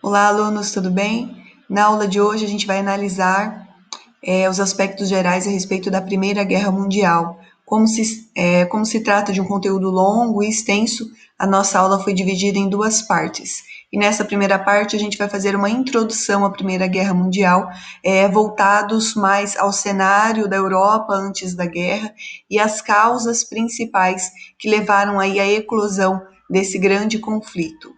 Olá, alunos, tudo bem? Na aula de hoje a gente vai analisar os aspectos gerais a respeito da Primeira Guerra Mundial. Como se trata de um conteúdo longo e extenso, a nossa aula foi dividida em duas partes. E nessa primeira parte a gente vai fazer uma introdução à Primeira Guerra Mundial, voltados mais ao cenário da Europa antes da guerra e as causas principais que levaram aí à eclosão desse grande conflito.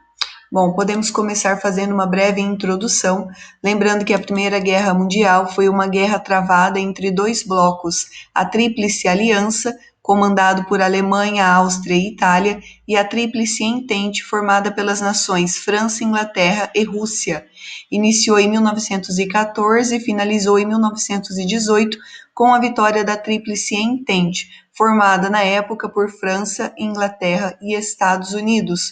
Bom, podemos começar fazendo uma breve introdução, lembrando que a Primeira Guerra Mundial foi uma guerra travada entre dois blocos, a Tríplice Aliança, comandado por Alemanha, Áustria e Itália, e a Tríplice Entente, formada pelas nações França, Inglaterra e Rússia. Iniciou em 1914 e finalizou em 1918 com a vitória da Tríplice Entente, formada na época por França, Inglaterra e Estados Unidos,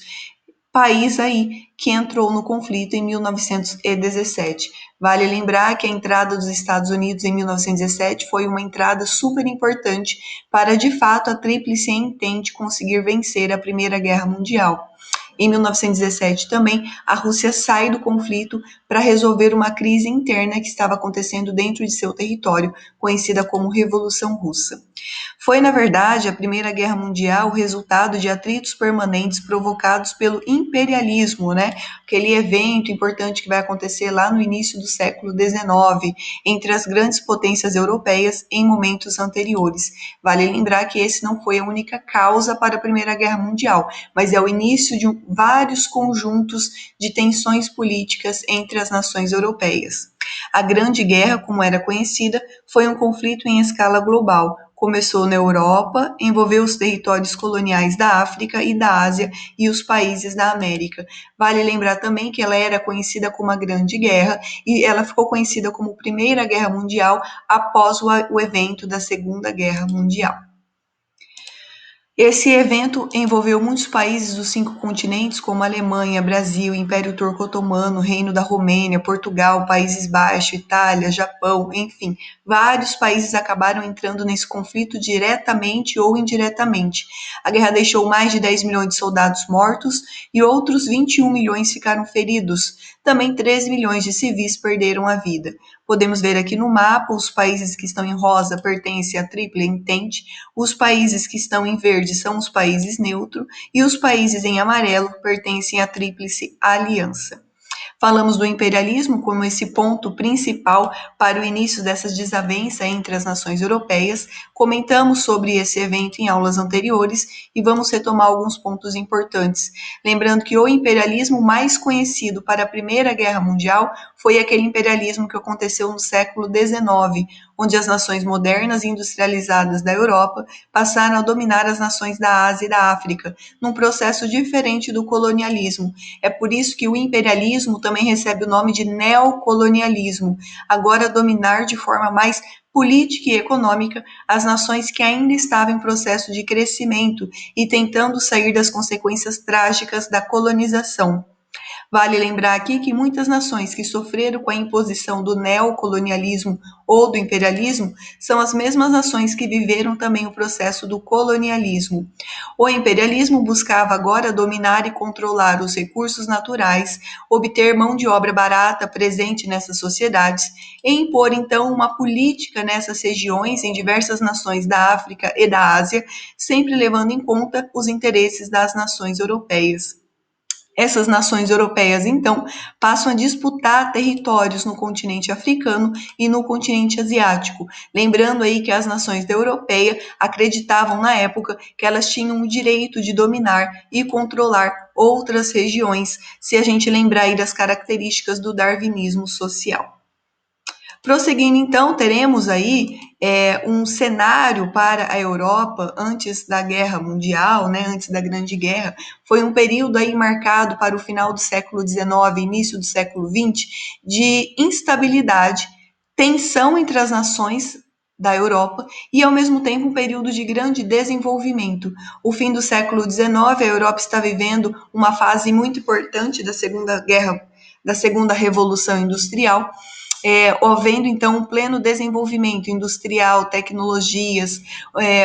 país aí que entrou no conflito em 1917. Vale lembrar que a entrada dos Estados Unidos em 1917 foi uma entrada super importante para, de fato, a Tríplice Entente conseguir vencer a Primeira Guerra Mundial. Em 1917 também, a Rússia sai do conflito para resolver uma crise interna que estava acontecendo dentro de seu território, conhecida como Revolução Russa. Foi, na verdade, a Primeira Guerra Mundial o resultado de atritos permanentes provocados pelo imperialismo, né? Aquele evento importante que vai acontecer lá no início do século XIX, entre as grandes potências europeias em momentos anteriores. Vale lembrar que esse não foi a única causa para a Primeira Guerra Mundial, mas é o início de vários conjuntos de tensões políticas entre as nações europeias. A Grande Guerra, como era conhecida, foi um conflito em escala global. Começou na Europa, envolveu os territórios coloniais da África e da Ásia e os países da América. Vale lembrar também que ela era conhecida como a Grande Guerra e ela ficou conhecida como Primeira Guerra Mundial após o evento da Segunda Guerra Mundial. Esse evento envolveu muitos países dos 5 continentes, como Alemanha, Brasil, Império Turco Otomano, Reino da Romênia, Portugal, Países Baixos, Itália, Japão, enfim. Vários países acabaram entrando nesse conflito diretamente ou indiretamente. A guerra deixou mais de 10 milhões de soldados mortos e outros 21 milhões ficaram feridos. Também 13 milhões de civis perderam a vida. Podemos ver aqui no mapa, os países que estão em rosa pertencem à Triple Entente, os países que estão em verde são os países neutros e os países em amarelo pertencem à Tríplice Aliança. Falamos do imperialismo como esse ponto principal para o início dessas desavenças entre as nações europeias. Comentamos sobre esse evento em aulas anteriores e vamos retomar alguns pontos importantes. Lembrando que o imperialismo mais conhecido para a Primeira Guerra Mundial foi aquele imperialismo que aconteceu no século XIX, onde as nações modernas e industrializadas da Europa passaram a dominar as nações da Ásia e da África, num processo diferente do colonialismo. É por isso que o imperialismo também recebe o nome de neocolonialismo, agora dominar de forma mais política e econômica as nações que ainda estavam em processo de crescimento e tentando sair das consequências trágicas da colonização. Vale lembrar aqui que muitas nações que sofreram com a imposição do neocolonialismo ou do imperialismo são as mesmas nações que viveram também o processo do colonialismo. O imperialismo buscava agora dominar e controlar os recursos naturais, obter mão de obra barata presente nessas sociedades e impor então uma política nessas regiões em diversas nações da África e da Ásia, sempre levando em conta os interesses das nações europeias. Essas nações europeias, então, passam a disputar territórios no continente africano e no continente asiático. Lembrando aí que as nações da europeia acreditavam na época que elas tinham o direito de dominar e controlar outras regiões, se a gente lembrar aí das características do darwinismo social. Prosseguindo, então, teremos aí um cenário para a Europa antes da Guerra Mundial, né, antes da Grande Guerra. Foi um período aí marcado para o final do século XIX, início do século XX, de instabilidade, tensão entre as nações da Europa e, ao mesmo tempo, um período de grande desenvolvimento. O fim do século XIX, a Europa está vivendo uma fase muito importante da Segunda Revolução Industrial, havendo então um pleno desenvolvimento industrial, tecnologias,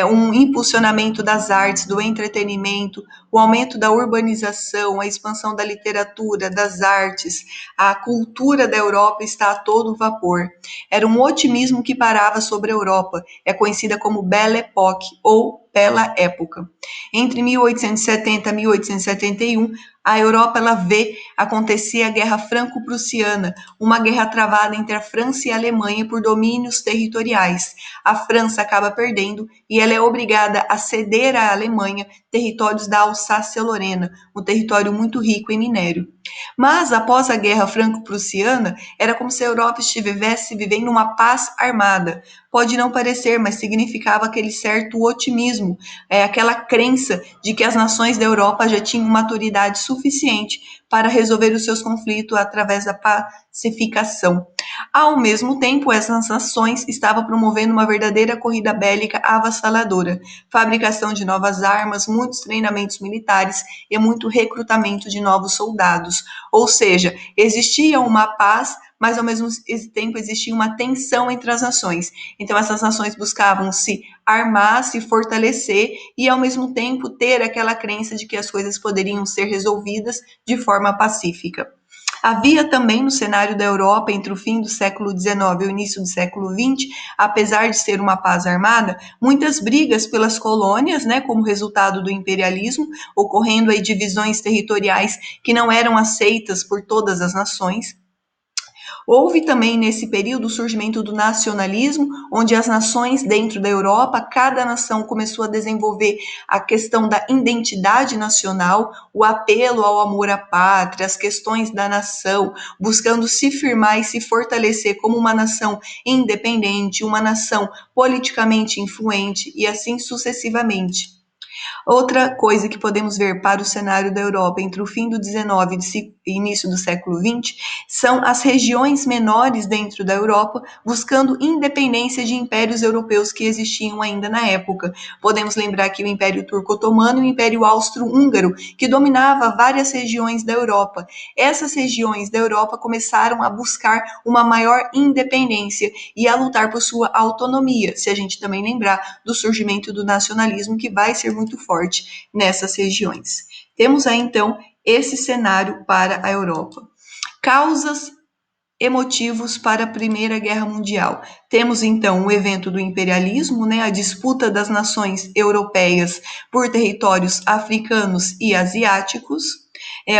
um impulsionamento das artes, do entretenimento, o aumento da urbanização, a expansão da literatura, das artes, a cultura da Europa está a todo vapor. Era um otimismo que parava sobre a Europa, é conhecida como Belle Époque ou Bela Época. Entre 1870 e 1871, a Europa ela vê acontecer a Guerra Franco-Prussiana, uma guerra travada entre a França e a Alemanha por domínios territoriais. A França acaba perdendo e ela é obrigada a ceder à Alemanha territórios da Alsácia-Lorena, um território muito rico em minério. Mas após a Guerra Franco-Prussiana, era como se a Europa estivesse vivendo uma paz armada. Pode não parecer, mas significava aquele certo otimismo, aquela crença de que as nações da Europa já tinham maturidade suficiente para resolver os seus conflitos através da pacificação. Ao mesmo tempo, essas nações estavam promovendo uma verdadeira corrida bélica avassaladora, fabricação de novas armas, muitos treinamentos militares e muito recrutamento de novos soldados. Ou seja, existia uma paz, mas ao mesmo tempo existia uma tensão entre as nações. Então, essas nações buscavam se armar, se fortalecer e, ao mesmo tempo, ter aquela crença de que as coisas poderiam ser resolvidas de forma pacífica. Havia também no cenário da Europa, entre o fim do século XIX e o início do século XX, apesar de ser uma paz armada, muitas brigas pelas colônias, né, como resultado do imperialismo, ocorrendo aí divisões territoriais que não eram aceitas por todas as nações. Houve também nesse período o surgimento do nacionalismo, onde as nações dentro da Europa, cada nação começou a desenvolver a questão da identidade nacional, o apelo ao amor à pátria, as questões da nação, buscando se firmar e se fortalecer como uma nação independente, uma nação politicamente influente e assim sucessivamente. Outra coisa que podemos ver para o cenário da Europa entre o fim do XIX e início do século XX são as regiões menores dentro da Europa buscando independência de impérios europeus que existiam ainda na época. Podemos lembrar que o Império Turco-Otomano e o Império Austro-Húngaro, que dominava várias regiões da Europa. Essas regiões da Europa começaram a buscar uma maior independência e a lutar por sua autonomia, se a gente também lembrar do surgimento do nacionalismo que vai ser muito forte nessas regiões. Temos aí então esse cenário para a Europa. Causas e motivos para a Primeira Guerra Mundial. Temos então o evento do imperialismo, né, a disputa das nações europeias por territórios africanos e asiáticos,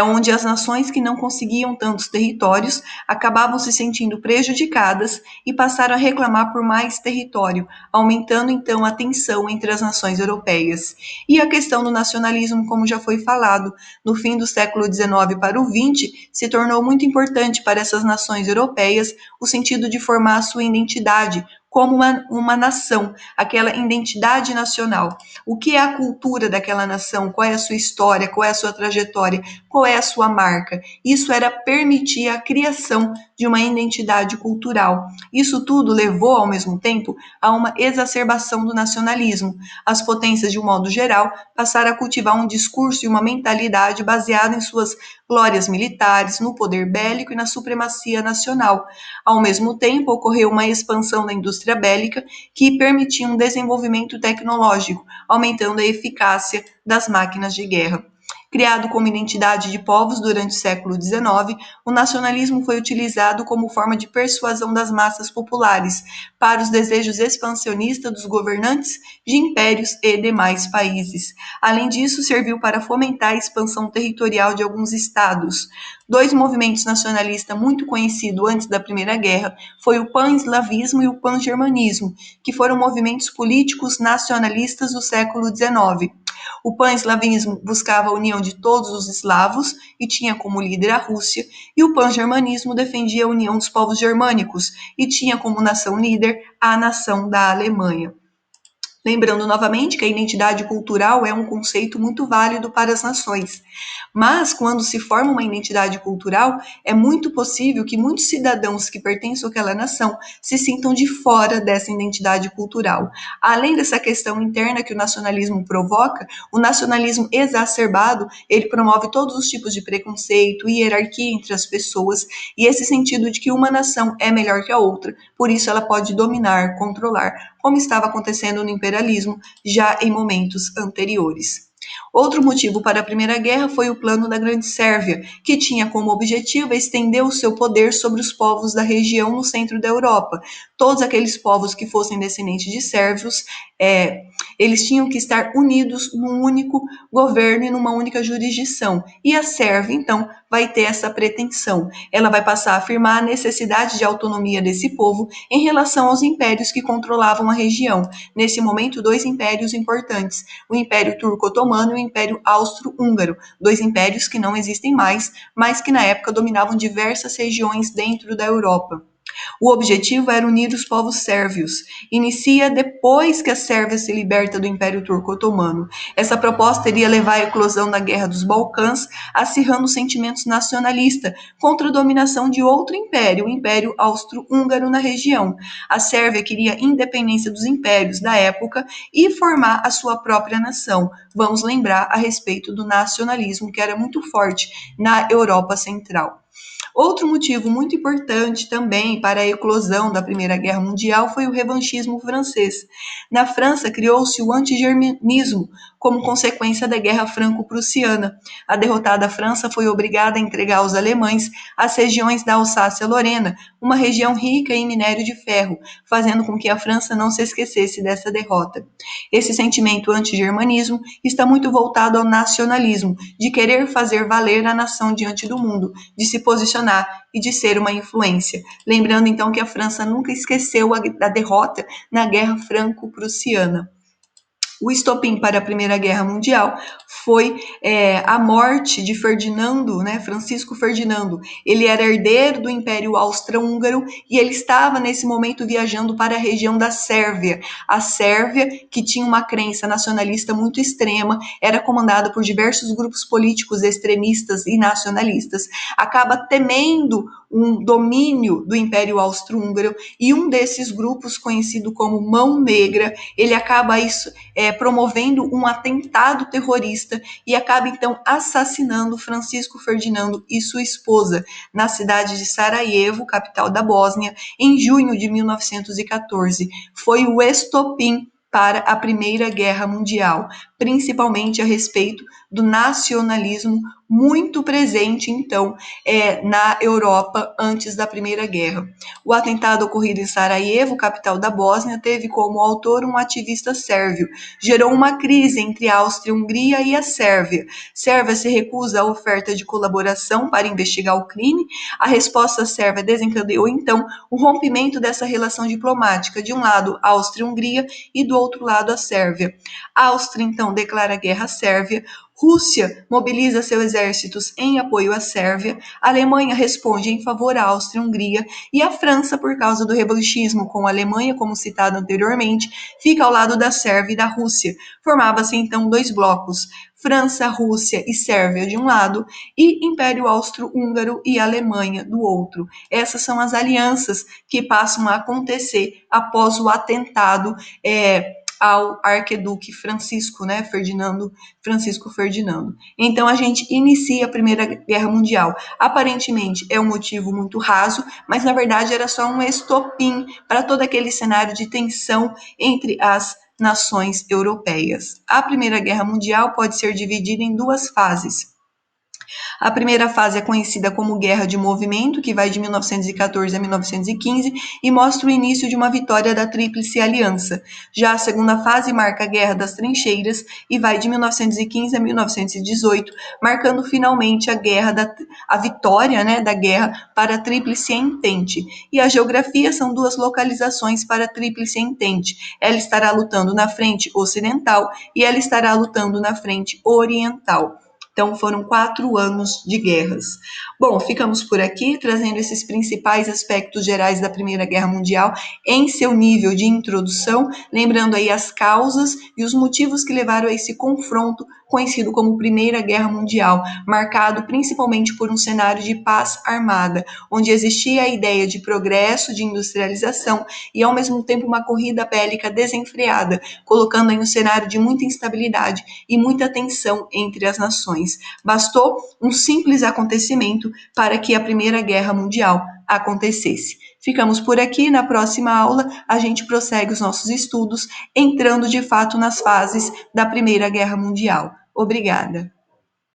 onde as nações que não conseguiam tantos territórios acabavam se sentindo prejudicadas e passaram a reclamar por mais território, aumentando então a tensão entre as nações europeias. E a questão do nacionalismo, como já foi falado, no fim do século XIX para o XX, se tornou muito importante para essas nações europeias o sentido de formar a sua identidade como uma nação, aquela identidade nacional. O que é a cultura daquela nação? Qual é a sua história? Qual é a sua trajetória? Qual é a sua marca? Isso era permitir a criação de uma identidade cultural. Isso tudo levou, ao mesmo tempo, a uma exacerbação do nacionalismo. As potências, de um modo geral, passaram a cultivar um discurso e uma mentalidade baseada em suas glórias militares, no poder bélico e na supremacia nacional. Ao mesmo tempo, ocorreu uma expansão da indústria bélica que permitia um desenvolvimento tecnológico, aumentando a eficácia das máquinas de guerra. Criado como identidade de povos durante o século XIX, o nacionalismo foi utilizado como forma de persuasão das massas populares para os desejos expansionistas dos governantes de impérios e demais países. Além disso, serviu para fomentar a expansão territorial de alguns estados. Dois movimentos nacionalistas muito conhecidos antes da Primeira Guerra foi o pan-eslavismo e o pan-germanismo, que foram movimentos políticos nacionalistas do século XIX. O pan-eslavismo buscava a união de todos os eslavos e tinha como líder a Rússia, e o pan-germanismo defendia a união dos povos germânicos e tinha como nação líder a nação da Alemanha. Lembrando novamente que a identidade cultural é um conceito muito válido para as nações, mas quando se forma uma identidade cultural, é muito possível que muitos cidadãos que pertencem àquela nação se sintam de fora dessa identidade cultural. Além dessa questão interna que o nacionalismo provoca, o nacionalismo exacerbado, ele promove todos os tipos de preconceito e hierarquia entre as pessoas, e esse sentido de que uma nação é melhor que a outra, por isso ela pode dominar, controlar, como estava acontecendo no imperialismo já em momentos anteriores. Outro motivo para a Primeira Guerra foi o Plano da Grande Sérvia, que tinha como objetivo estender o seu poder sobre os povos da região no centro da Europa. Todos aqueles povos que fossem descendentes de sérvios, eles tinham que estar unidos num único governo e numa única jurisdição. E a Sérvia, então, vai ter essa pretensão. Ela vai passar a afirmar a necessidade de autonomia desse povo em relação aos impérios que controlavam a região. Nesse momento, dois impérios importantes, o Império Turco-Otomano e o Império Austro-Húngaro, dois impérios que não existem mais, mas que na época dominavam diversas regiões dentro da Europa. O objetivo era unir os povos sérvios. Inicia depois que a Sérvia se liberta do Império Turco-Otomano. Essa proposta iria levar à eclosão da Guerra dos Balcãs, acirrando sentimentos nacionalistas contra a dominação de outro império, o Império Austro-Húngaro na região. A Sérvia queria independência dos impérios da época e formar a sua própria nação. Vamos lembrar a respeito do nacionalismo que era muito forte na Europa Central. Outro motivo muito importante também para a eclosão da Primeira Guerra Mundial foi o revanchismo francês. Na França, criou-se o antigermanismo como consequência da Guerra Franco-Prussiana. A derrotada França foi obrigada a entregar aos alemães as regiões da Alsácia-Lorena, uma região rica em minério de ferro, fazendo com que a França não se esquecesse dessa derrota. Esse sentimento antigermanismo está muito voltado ao nacionalismo, de querer fazer valer a nação diante do mundo, de se posicionar e de ser uma influência. Lembrando então que a França nunca esqueceu a derrota na Guerra Franco-Prussiana. O estopim para a Primeira Guerra Mundial foi a morte de Ferdinando, né, Francisco Ferdinando. Ele era herdeiro do Império Austro-Húngaro e ele estava nesse momento viajando para a região da Sérvia. A Sérvia, que tinha uma crença nacionalista muito extrema, era comandada por diversos grupos políticos extremistas e nacionalistas, acaba temendo um domínio do Império Austro-Húngaro e um desses grupos, conhecido como Mão Negra, ele acaba promovendo um atentado terrorista e acaba então assassinando Francisco Ferdinando e sua esposa na cidade de Sarajevo, capital da Bósnia, em junho de 1914. Foi o estopim para a Primeira Guerra Mundial, principalmente a respeito do nacionalismo muito presente, então, na Europa antes da Primeira Guerra. O atentado ocorrido em Sarajevo, capital da Bósnia, teve como autor um ativista sérvio. Gerou uma crise entre a Áustria-Hungria e a Sérvia. Sérvia se recusa à oferta de colaboração para investigar o crime. A resposta sérvia desencadeou, então, o rompimento dessa relação diplomática. De um lado, a Áustria-Hungria e do outro lado, a Sérvia. A Áustria, então, declara guerra à Sérvia. Rússia mobiliza seus exércitos em apoio à Sérvia, a Alemanha responde em favor à Áustria-Hungria e a França, por causa do revanchismo com a Alemanha, como citado anteriormente, fica ao lado da Sérvia e da Rússia. Formava-se então dois blocos, França, Rússia e Sérvia de um lado e Império Austro-Húngaro e Alemanha do outro. Essas são as alianças que passam a acontecer após o atentado ao arquiduque Francisco, né, Francisco Ferdinando. Então a gente inicia a Primeira Guerra Mundial. Aparentemente é um motivo muito raso, mas na verdade era só um estopim para todo aquele cenário de tensão entre as nações europeias. A Primeira Guerra Mundial pode ser dividida em duas fases. A primeira fase é conhecida como Guerra de Movimento, que vai de 1914 a 1915 e mostra o início de uma vitória da Tríplice Aliança. Já a segunda fase marca a Guerra das Trincheiras e vai de 1915 a 1918, marcando finalmente a vitória, né, da guerra para a Tríplice Entente. E a geografia são duas localizações para a Tríplice Entente. Ela estará lutando na frente ocidental e ela estará lutando na frente oriental. Então, foram 4 anos de guerras. Bom, ficamos por aqui, trazendo esses principais aspectos gerais da Primeira Guerra Mundial em seu nível de introdução, lembrando aí as causas e os motivos que levaram a esse confronto conhecido como Primeira Guerra Mundial, marcado principalmente por um cenário de paz armada, onde existia a ideia de progresso, de industrialização e, ao mesmo tempo, uma corrida bélica desenfreada, colocando aí um cenário de muita instabilidade e muita tensão entre as nações. Bastou um simples acontecimento para que a Primeira Guerra Mundial acontecesse. Ficamos por aqui. Na próxima aula, a gente prossegue os nossos estudos, entrando de fato nas fases da Primeira Guerra Mundial. Obrigada.